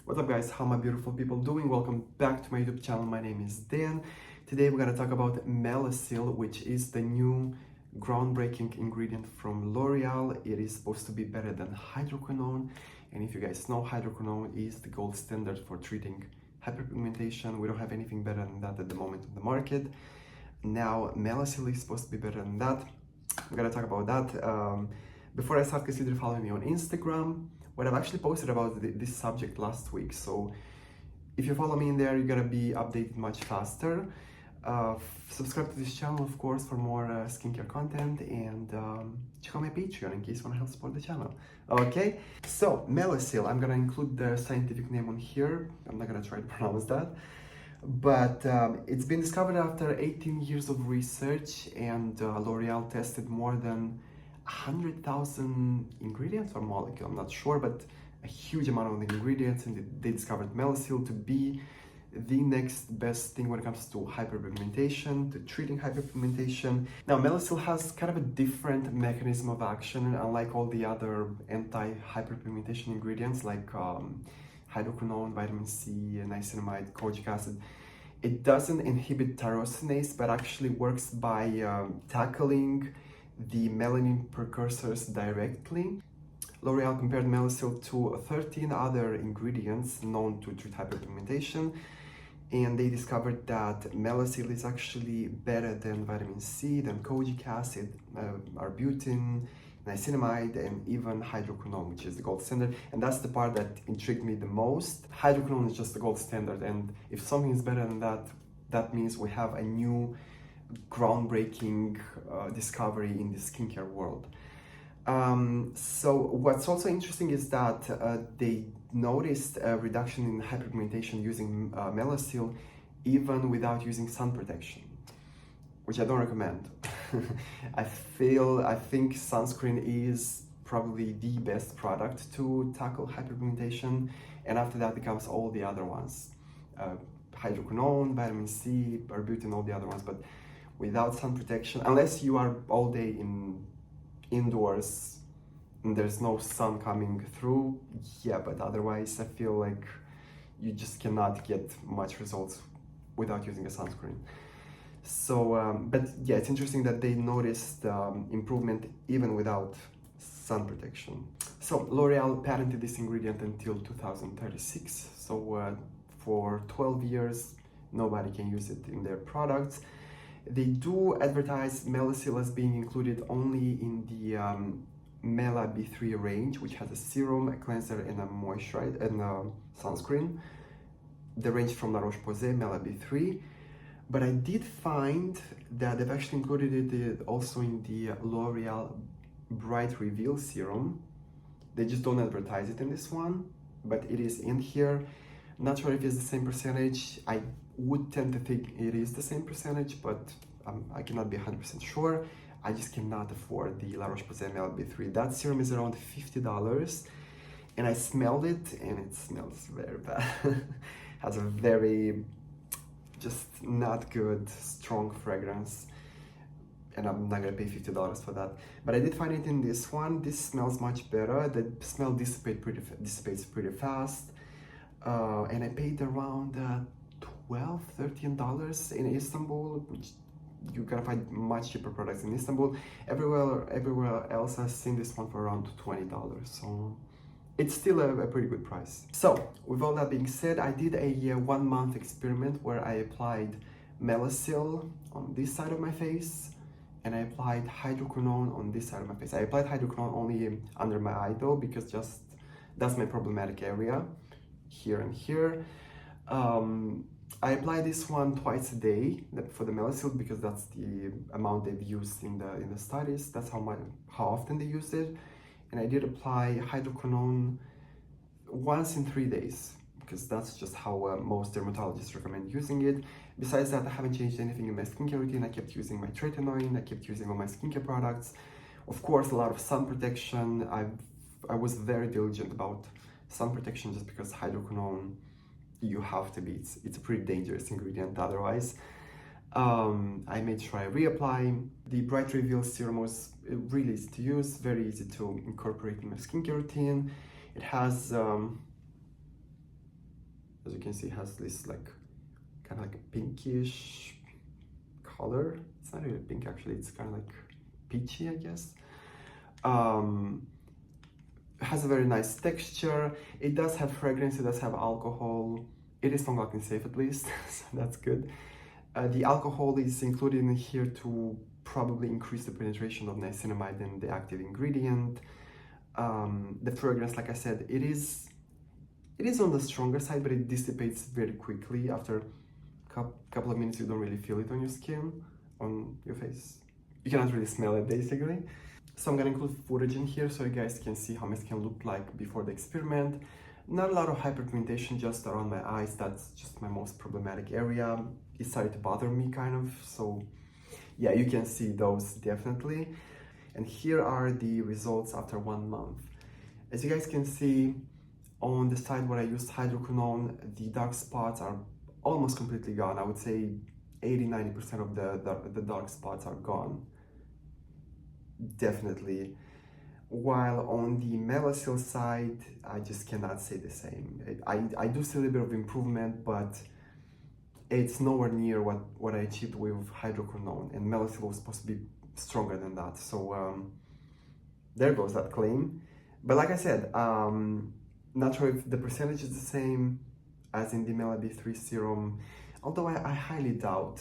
What's up guys, how my beautiful people doing? Welcome back to my YouTube channel. My name is Dan. Today we're gonna talk about Melasyl, which is the new groundbreaking ingredient from L'Oreal. It is supposed to be better than Hydroquinone, and if you guys know, Hydroquinone is the gold standard for treating hyperpigmentation. We don't have anything better than that at the moment in the market. Now Melasyl is supposed to be better than that. We're gonna talk about that. Before I start, consider following me on Instagram, where I've actually posted about this subject last week. So if you follow me in there, you're gonna be updated much faster. Subscribe to this channel, of course, for more skincare content, and check out my Patreon in case you wanna help support the channel. Okay, so Melasyl, I'm gonna include the scientific name on here. I'm not gonna try to pronounce that. But it's been discovered after 18 years of research, and L'Oreal tested more than 100,000 ingredients or molecule, I'm not sure, but a huge amount of the ingredients, and they discovered Melasyl to be the next best thing when it comes to hyperpigmentation, to treating hyperpigmentation. Now, Melasyl has kind of a different mechanism of action, unlike all the other anti-hyperpigmentation ingredients like hydroquinone, vitamin C, niacinamide, kojic acid. It doesn't inhibit tyrosinase, but actually works by tackling the melanin precursors directly. L'Oreal compared Melasyl to 13 other ingredients known to treat hyperpigmentation, and they discovered that Melasyl is actually better than vitamin C, than kojic acid, arbutin, niacinamide, and even hydroquinone, which is the gold standard. And that's the part that intrigued me the most. Hydroquinone is just the gold standard, and if something is better than that, that means we have a new groundbreaking discovery in the skincare world. So what's also interesting is that they noticed a reduction in hyperpigmentation using Melasyl even without using sun protection, which I don't recommend. I think sunscreen is probably the best product to tackle hyperpigmentation, and after that comes all the other ones, hydroquinone, vitamin C, arbutin, all the other ones. But without sun protection, unless you are all day indoors and there's no sun coming through, yeah, but otherwise I feel like you just cannot get much results without using a sunscreen. So, but yeah, it's interesting that they noticed improvement even without sun protection. So L'Oreal patented this ingredient until 2036. So for 12 years, nobody can use it in their products. They do advertise Melasyl as being included only in the Mela B3 range, which has a serum, a cleanser, and a moisturizer and a sunscreen. The range from La Roche-Posay, Mela B3. But I did find that they've actually included it also in the L'Oreal Bright Reveal Serum. They just don't advertise it in this one, but it is in here. Not sure if it's the same percentage. I would tend to think it is the same percentage, but I cannot be 100% sure. I just cannot afford the La Roche-Posay Mela B3. That serum is around $50, and I smelled it, and it smells very bad. Has a very just not good, strong fragrance, and I'm not gonna pay $50 for that. But I did find it in this one. This smells much better. The smell dissipates pretty fast, and I paid around $12, $13 in Istanbul, which you're gonna find much cheaper products in Istanbul. Everywhere else I've seen this one for around $20, so it's still a pretty good price. So with all that being said, I did a 1-month experiment where I applied Melasyl on this side of my face, and I applied hydroquinone on this side of my face. I applied hydroquinone only under my eye though, because just that's my problematic area, here and here. I apply this one twice a day for the Melasyl, because that's the amount they've used in the studies. That's how often they used it. And I did apply hydroquinone once in 3 days, because that's just how most dermatologists recommend using it. Besides that, I haven't changed anything in my skincare routine. I kept using my tretinoin, I kept using all my skincare products. Of course, a lot of sun protection. I was very diligent about sun protection, just because hydroquinone, you have to be. It's a pretty dangerous ingredient otherwise. I made sure I reapply. The Bright Reveal Serum was really easy to use, very easy to incorporate in my skincare routine. It has can see it has this like kind of like a pinkish color. It's not really pink actually, it's kind of like peachy, I guess. It has a very nice texture. It does have fragrance, it does have alcohol. It is long-lasting safe at least, so that's good. The alcohol is included in here to probably increase the penetration of niacinamide in the active ingredient. The fragrance, like I said, it is on the stronger side, but it dissipates very quickly. After a couple of minutes, you don't really feel it on your skin, on your face. You cannot really smell it, basically. So I'm gonna include footage in here so you guys can see how my skin looked like before the experiment. Not a lot of hyperpigmentation, just around my eyes. That's just my most problematic area. It started to bother me kind of, so yeah, you can see those definitely. And here are the results after 1 month. As you guys can see, on the side where I used hydroquinone, the dark spots are almost completely gone. I would say 80-90% of the dark spots are gone. Definitely. While on the Melasyl side, I just cannot say the same. I do see a little bit of improvement, but it's nowhere near what I achieved with hydroquinone, and Melasyl was supposed to be stronger than that. So there goes that claim. But like I said, not sure if the percentage is the same as in the Mela B3 serum, although I highly doubt.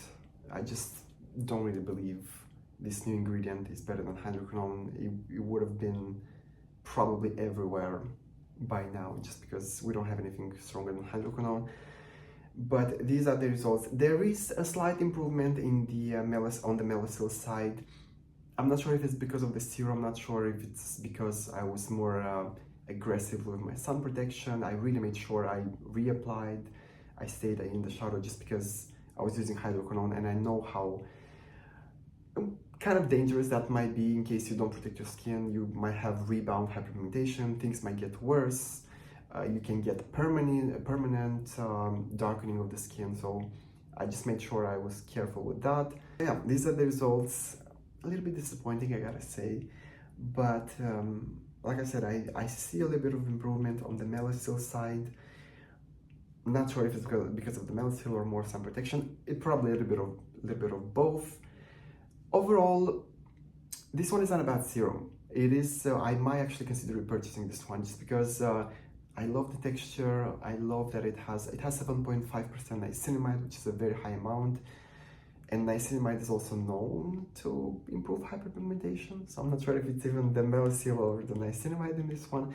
I just don't really believe this new ingredient is better than hydroquinone. It would have been probably everywhere by now, just because we don't have anything stronger than hydroquinone. But these are the results. There is a slight improvement in the on the Melasyl side. I'm not sure if it's because of the serum, not sure if it's because I was more aggressive with my sun protection. I really made sure I reapplied. I stayed in the shadow just because I was using hydroquinone, and I know how kind of dangerous that might be in case you don't protect your skin. You might have rebound hyperpigmentation, things might get worse. You can get permanent darkening of the skin, so I just made sure I was careful with that. Yeah, these are the results. A little bit disappointing, I gotta say, but like I said, I see a little bit of improvement on the Melasyl side. I'm not sure if it's because of the Melasyl or more sun protection. It probably a little bit of both. Overall, this one is not a bad serum. It is. I might actually consider repurchasing this one just because I love the texture. I love that it has 7.5% niacinamide, which is a very high amount. And niacinamide is also known to improve hyperpigmentation. So I'm not sure if it's even the Melasyl or the niacinamide in this one.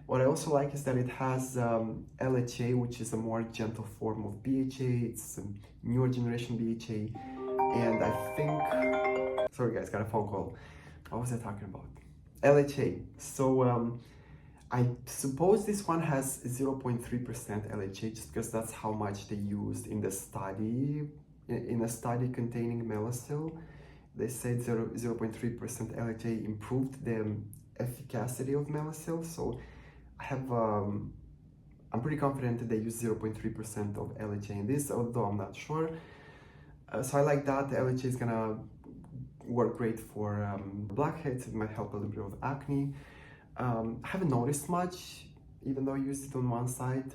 What I also like is that it has LHA, which is a more gentle form of BHA. It's a newer generation BHA. And I think, sorry guys, got a phone call. What was I talking about? LHA. So I suppose this one has 0.3% LHA just because that's how much they used in the study. In a study containing Melasyl, they said 0.3% LHA improved the efficacy of Melasyl. So I have, I'm pretty confident that they use 0.3% of LHA in this, although I'm not sure. So I like that. The LHA is gonna work great for blackheads. It might help a little bit with acne. I haven't noticed much, even though I used it on one side.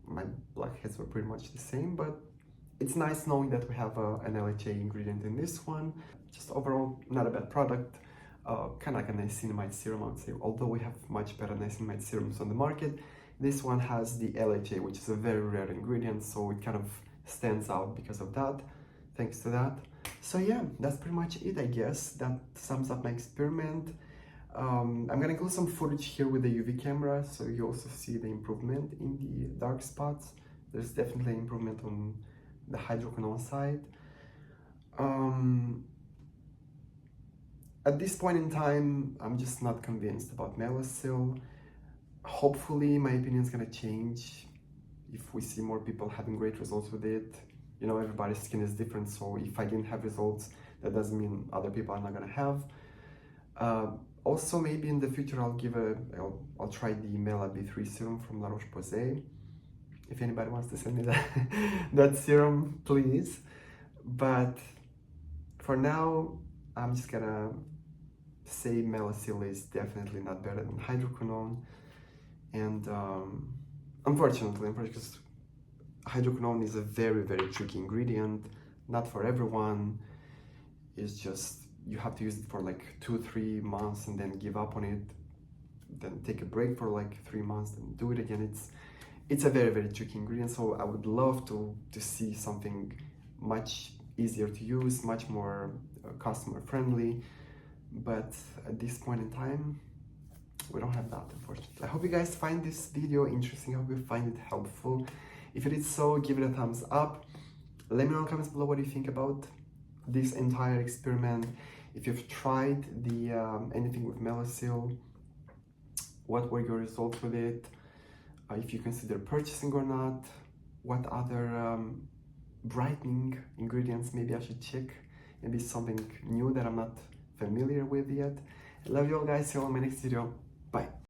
My blackheads were pretty much the same, but it's nice knowing that we have an LHA ingredient in this one. Just overall, not a bad product. Kind of like a niacinamide serum, I would say. Although we have much better niacinamide serums on the market, this one has the LHA, which is a very rare ingredient, so it kind of stands out because of that, thanks to that. So yeah, that's pretty much it, I guess. That sums up my experiment. I'm gonna include some footage here with the UV camera, so you also see the improvement in the dark spots. There's definitely improvement on the hydroquinone side. At this point in time, I'm just not convinced about Melasyl. Hopefully my opinion is gonna change if we see more people having great results with it. You know, everybody's skin is different, so if I didn't have results, that doesn't mean other people are not gonna have. Also, maybe in the future I'll try the Mela B3 serum from La Roche-Posay. If anybody wants to send me that serum, please. But for now, I'm just gonna say Melasyl is definitely not better than hydroquinone. And unfortunately, because hydroquinone is a very, very tricky ingredient, not for everyone. It's just, you have to use it for like 2-3 months and then give up on it, then take a break for like 3 months and do it again. It's a very, very tricky ingredient, so I would love to see something much easier to use, much more customer friendly, but at this point in time we don't have that, unfortunately. I hope you guys find this video interesting. I hope you find it helpful. If it is so, give it a thumbs up. Let me know in the comments below what you think about this entire experiment. If you've tried the anything with Melasyl, what were your results with it? If you consider purchasing or not, what other brightening ingredients maybe I should check. Maybe something new that I'm not familiar with yet. I love you all guys. See you all in my next video. Bye.